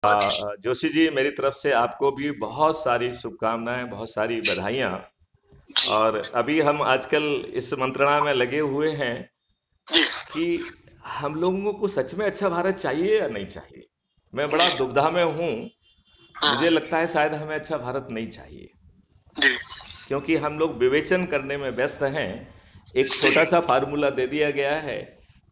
जोशी जी, मेरी तरफ से आपको भी बहुत सारी शुभकामनाएं, बहुत सारी बधाइयाँ। जी। और अभी हम आजकल इस मंत्रणा में लगे हुए हैं जी। कि हम लोगों को सच में अच्छा भारत चाहिए या नहीं चाहिए। मैं बड़ा जी। दुविधा में हूँ। हाँ। मुझे लगता है शायद हमें अच्छा भारत नहीं चाहिए, जी। क्योंकि हम लोग विवेचन करने में व्यस्त हैं। एक छोटा जी। सा फार्मूला दे दिया गया है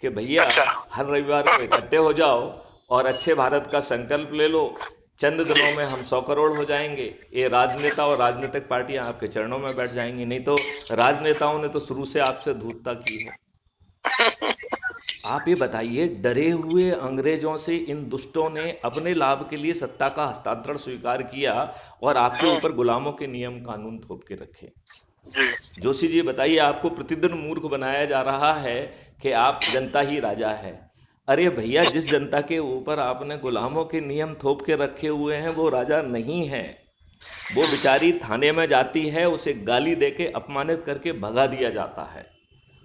कि भैया अच्छा। हर रविवार को इकट्ठे हो जाओ और अच्छे भारत का संकल्प ले लो। चंद जी। दिनों में हम 100 करोड़ हो जाएंगे। ये राजनेता और राजनीतिक पार्टियां आपके चरणों में बैठ जाएंगी। नहीं तो राजनेताओं ने तो शुरू से आपसे धूर्तता की है। आप ये बताइए, डरे हुए अंग्रेजों से इन दुष्टों ने अपने लाभ के लिए सत्ता का हस्तांतरण स्वीकार किया और आपके हाँ। ऊपर गुलामों के नियम कानून थोप के रखे। जी। जोशी जी बताइए, आपको प्रतिदिन मूर्ख बनाया जा रहा है कि आप जनता ही राजा है। अरे भैया, जिस जनता के ऊपर आपने गुलामों के नियम थोप के रखे हुए हैं वो राजा नहीं है। वो बेचारी थाने में जाती है, उसे गाली देके अपमानित करके भगा दिया जाता है।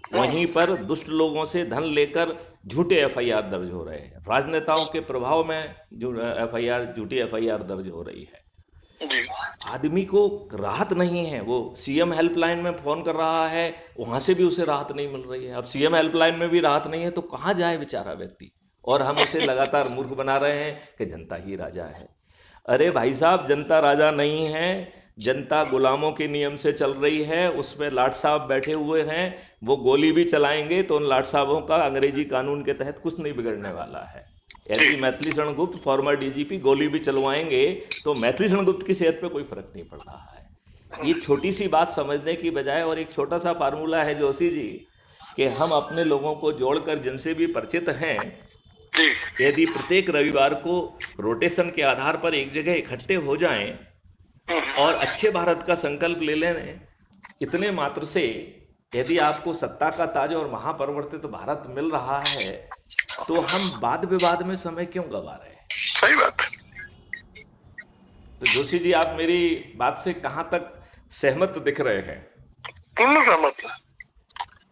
हाँ। वहीं पर दुष्ट लोगों से धन लेकर झूठे एफआईआर दर्ज हो रहे हैं। राजनेताओं के प्रभाव में जो एफआईआर, झूठी एफआईआर दर्ज हो रही है। जी। आदमी को राहत नहीं है। वो सीएम हेल्पलाइन में फ़ोन कर रहा है, वहाँ से भी उसे राहत नहीं मिल रही है। अब सीएम हेल्पलाइन में भी राहत नहीं है तो कहाँ जाए बेचारा व्यक्ति। और हम उसे लगातार मूर्ख बना रहे हैं कि जनता ही राजा है। अरे भाई साहब, जनता राजा नहीं है। जनता गुलामों के नियम से चल रही है। उसमें लाट साहब बैठे हुए हैं, वो गोली भी चलाएंगे तो उन लाट साहबों का अंग्रेजी कानून के तहत कुछ नहीं बिगड़ने वाला है। जी। यदि मैथिली शरण गुप्त, फॉर्मर डीजीपी, गोली भी चलवाएंगे तो मैथिली शरण गुप्त की सेहत पे कोई फर्क नहीं पड़ रहा है। ये छोटी सी बात समझने की बजाय, और एक छोटा सा फार्मूला है जोशी जी, कि हम अपने लोगों को जोड़कर जिनसे भी परिचित हैं, जी। यदि प्रत्येक रविवार को रोटेशन के आधार पर एक जगह इकट्ठे हो जाएं और अच्छे भारत का संकल्प ले लें, इतने मात्र से यदि आपको सत्ता का ताज और महापरिवर्तित भारत मिल रहा है तो हम वाद विवाद में समय क्यों गवा रहे हैं। सही बात है। तो जोशी जी, आप मेरी बात से कहाँ तक सहमत दिख रहे हैं? पूर्ण सहमत है।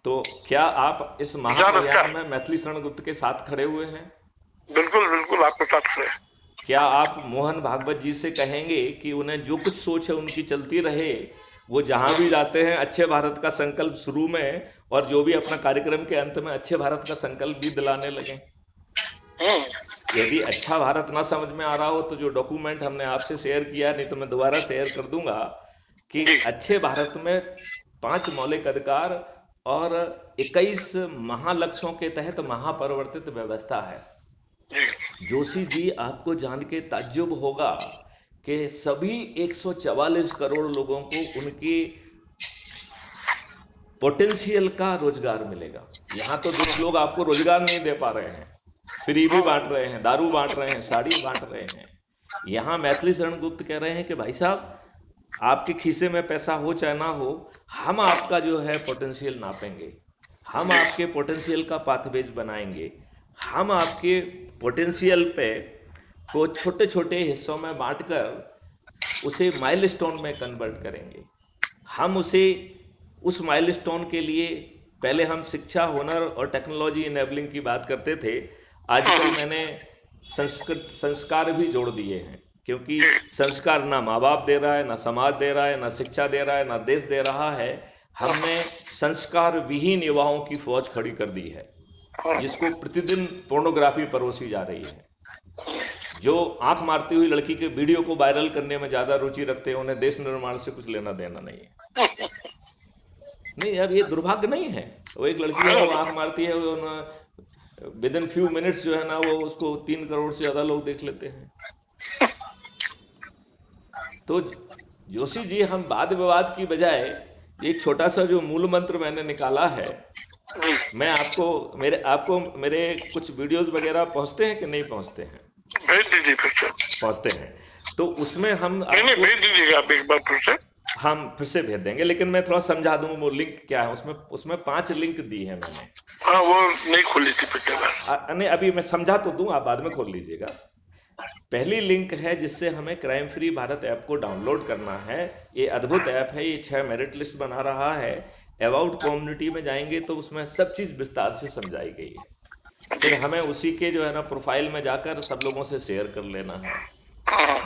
तो क्या आप इस विचार अच्छा महाअभियान है। में मैथिली शरण गुप्त के साथ खड़े हुए हैं? बिल्कुल बिल्कुल आपके साथ खड़े हैं। क्या आप मोहन भागवत जी से कहेंगे कि उन्हें जो कुछ सोच है उनकी चलती रहे, वो जहां भी जाते हैं अच्छे भारत का संकल्प शुरू में और जो भी अपना कार्यक्रम के अंत में अच्छे भारत का संकल्प भी दिलाने लगे? हम्म। यदि अच्छा भारत ना समझ में आ रहा हो तो जो डॉक्यूमेंट हमने आपसे शेयर किया, नहीं तो मैं दोबारा शेयर कर दूंगा, कि जी। अच्छे भारत में 5 मौलिक अधिकार और 21 महालक्ष्यों के तहत महापरिवर्तित व्यवस्था है। जी। जोशी जी, आपको जान के ताज्जुब होगा कि सभी 144 करोड़ लोगों को उनकी पोटेंशियल का रोजगार मिलेगा। यहाँ तो दुष्ट लोग आपको रोजगार नहीं दे पा रहे हैं, फ्री भी बांट रहे हैं, दारू बांट रहे हैं, साड़ी बांट रहे हैं। यहाँ मैथिली शरण गुप्त कह रहे हैं कि भाई साहब, आपके खीसे में पैसा हो चाहे ना हो, हम आपका जो है पोटेंशियल नापेंगे, हम आपके पोटेंशियल का पाथवेज बनाएंगे, हम आपके पोटेंशियल पे को छोटे छोटे हिस्सों में बांटकर उसे माइलस्टोन में कन्वर्ट करेंगे। हम उसे उस माइलस्टोन के लिए पहले हम शिक्षा, हुनर और टेक्नोलॉजी इनेबलिंग की बात करते थे। आजकल मैंने संस्कार भी जोड़ दिए हैं, क्योंकि संस्कार ना माँ बाप दे रहा है, ना समाज दे रहा है, ना शिक्षा दे रहा है, ना देश दे रहा है। हमने संस्कार विहीन युवाओं की फौज खड़ी कर दी है, जिसको प्रतिदिन पोर्नोग्राफी परोसी जा रही है। जो आंख मारती हुई लड़की के वीडियो को वायरल करने में ज्यादा रुचि रखते हैं, उन्हें देश निर्माण से कुछ लेना देना नहीं है। नहीं, अब ये दुर्भाग्य नहीं है। वो एक लड़की है, वो आंख मारती है, वो विद इन फ्यू मिनट्स जो है ना, वो उसको 3 करोड़ से ज्यादा लोग देख लेते हैं। तो जोशी जी, हम वाद विवाद की बजाय एक छोटा सा जो मूल मंत्र मैंने निकाला है, जी। मैं आपको मेरे कुछ वीडियोस वगैरह पहुंचते हैं कि नहीं पहुंचते हैं? भेज दीजिए फिर से। पहुंचते हैं। तो उसमें हम नहीं नहीं, आपको, भेज दीजिएगा आप एक बार फिर से। हम फिर से भेज देंगे, लेकिन मैं थोड़ा समझा दूं वो लिंक क्या है। उसमें 5 लिंक दी है मैंने। हाँ, वो नहीं खोली थी पिछले बार। नहीं, अभी मैं समझा तो दूं, आप बाद में खोल लीजिएगा। पहली लिंक है जिससे हमें क्राइम फ्री भारत ऐप को डाउनलोड करना है। ये अद्भुत ऐप है, ये 6 मेरिट लिस्ट बना रहा है। अबाउट कम्युनिटी में जाएंगे तो उसमें सब चीज़ विस्तार से समझाई गई है। फिर हमें उसी के जो है ना प्रोफाइल में जाकर सब लोगों से शेयर कर लेना है।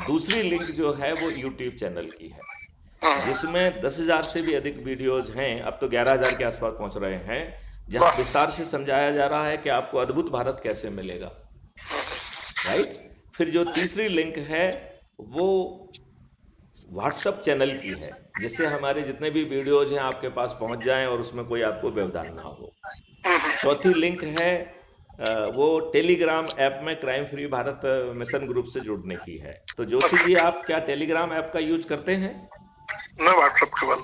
दूसरी लिंक जो है वो यूट्यूब चैनल की है, जिसमें 10,000 से भी अधिक वीडियोज हैं, अब तो 11,000 के आसपास पहुंच रहे हैं, जहां विस्तार से समझाया जा रहा है कि आपको अद्भुत भारत कैसे मिलेगा, राइट। फिर जो तीसरी लिंक है वो व्हाट्सएप चैनल की है, जिससे हमारे जितने भी वीडियोज हैं आपके पास पहुंच जाएं और उसमें कोई आपको व्यवधान ना हो। चौथी लिंक है वो टेलीग्राम ऐप में crime free Bharat mission group से जुड़ने की है। तो जोशी जी, आप क्या टेलीग्राम ऐप का यूज करते हैं? मैं व्हाट्सएप केवल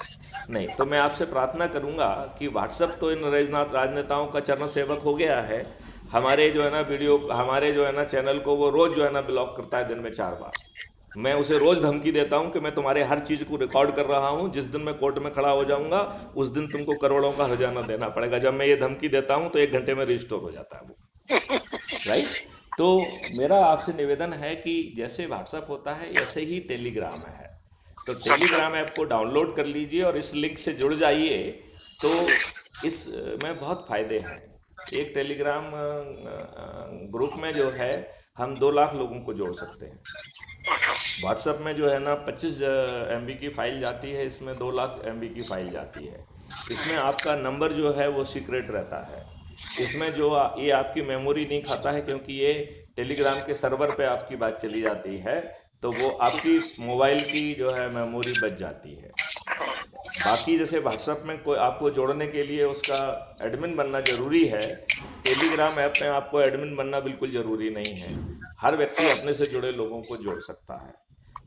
नहीं, तो मैं आपसे प्रार्थना करूंगा कि व्हाट्सएप तो इन राजनेताओं का चरण सेवक हो गया है, हमारे जो है ना वीडियो, हमारे जो है ना चैनल को वो रोज जो है ना ब्लॉक करता है, दिन में 4 बार। मैं उसे रोज धमकी देता हूं कि मैं तुम्हारे हर चीज को रिकॉर्ड कर रहा हूं, जिस दिन मैं कोर्ट में खड़ा हो जाऊंगा उस दिन तुमको करोड़ों का हर्जाना देना पड़ेगा। जब मैं ये धमकी देता हूं तो 1 घंटे में रिस्टोर हो जाता है वो, राइट। तो मेरा आपसे निवेदन है कि जैसे व्हाट्सएप होता है ऐसे ही टेलीग्राम है, तो टेलीग्राम ऐप को डाउनलोड कर लीजिए और इस लिंक से जुड़ जाइए। तो इसमें बहुत फायदे हैं। एक टेलीग्राम ग्रुप में जो है हम 2 लाख लोगों को जोड़ सकते हैं। व्हाट्सएप में जो है ना 25 MB की फाइल जाती है, इसमें 2 लाख MB की फाइल जाती है। इसमें आपका नंबर जो है वो सीक्रेट रहता है। इसमें जो ये आपकी मेमोरी नहीं खाता है, क्योंकि ये टेलीग्राम के सर्वर पे आपकी बात चली जाती है, तो वो आपकी मोबाइल की जो है मेमोरी बच जाती है। बाकी जैसे व्हाट्सएप में कोई आपको जोड़ने के लिए उसका एडमिन बनना जरूरी है, टेलीग्राम ऐप में आपको एडमिन बनना बिल्कुल जरूरी नहीं है। हर व्यक्ति अपने से जुड़े लोगों को जोड़ सकता है।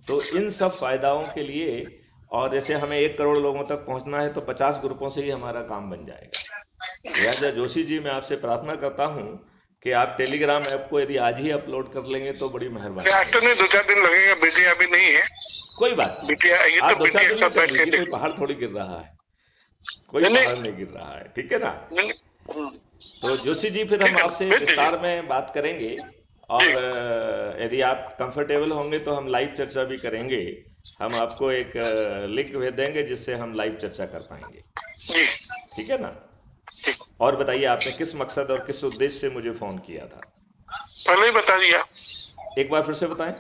तो इन सब फायदाओं के लिए, और जैसे हमें 1 करोड़ लोगों तक पहुंचना है, तो 50 ग्रुपों से ही हमारा काम बन जाएगा। लिहाजा जोशी जी, मैं आपसे प्रार्थना करता हूं कि आप टेलीग्राम ऐप को यदि आज ही अपलोड कर लेंगे तो बड़ी मेहरबानी। आज तो नहीं, 2-4 दिन लगेगा, बिटिया अभी नहीं है। कोई बात नहीं, ये आप तो 2-4 दिन सब बैठ के कोई पहाड़ थोड़ी गिर रहा है, कोई पहाड़ नहीं गिर रहा है, ठीक है ना। तो जोशी जी, फिर हम आपसे विस्तार में बात करेंगे, और यदि आप कंफर्टेबल होंगे तो हम लाइव चर्चा भी करेंगे। हम आपको एक लिंक भेज देंगे जिससे हम लाइव चर्चा कर पाएंगे, ठीक है ना। और बताइए, आपने किस मकसद और किस उद्देश्य से मुझे फोन किया था? पहले ही बता दिया, एक बार फिर से बताएं।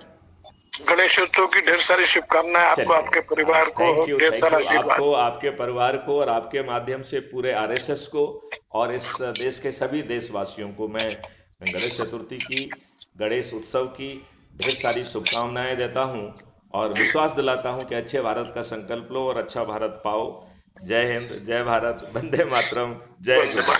गणेश उत्सव की ढेर सारी शुभकामनाएं आपको, आपके परिवार को, ढेर सारा आशीर्वाद आपको, आपके परिवार को, और आपके माध्यम से पूरे RSS को और इस देश के सभी देशवासियों को मैं गणेश चतुर्थी की, गणेश उत्सव की ढेर सारी शुभकामनाएं देता हूं, और विश्वास दिलाता हूं कि अच्छे भारत का संकल्प लो और अच्छा भारत पाओ। जय हिंद, जय भारत, वंदे मातरम, जय गुरु।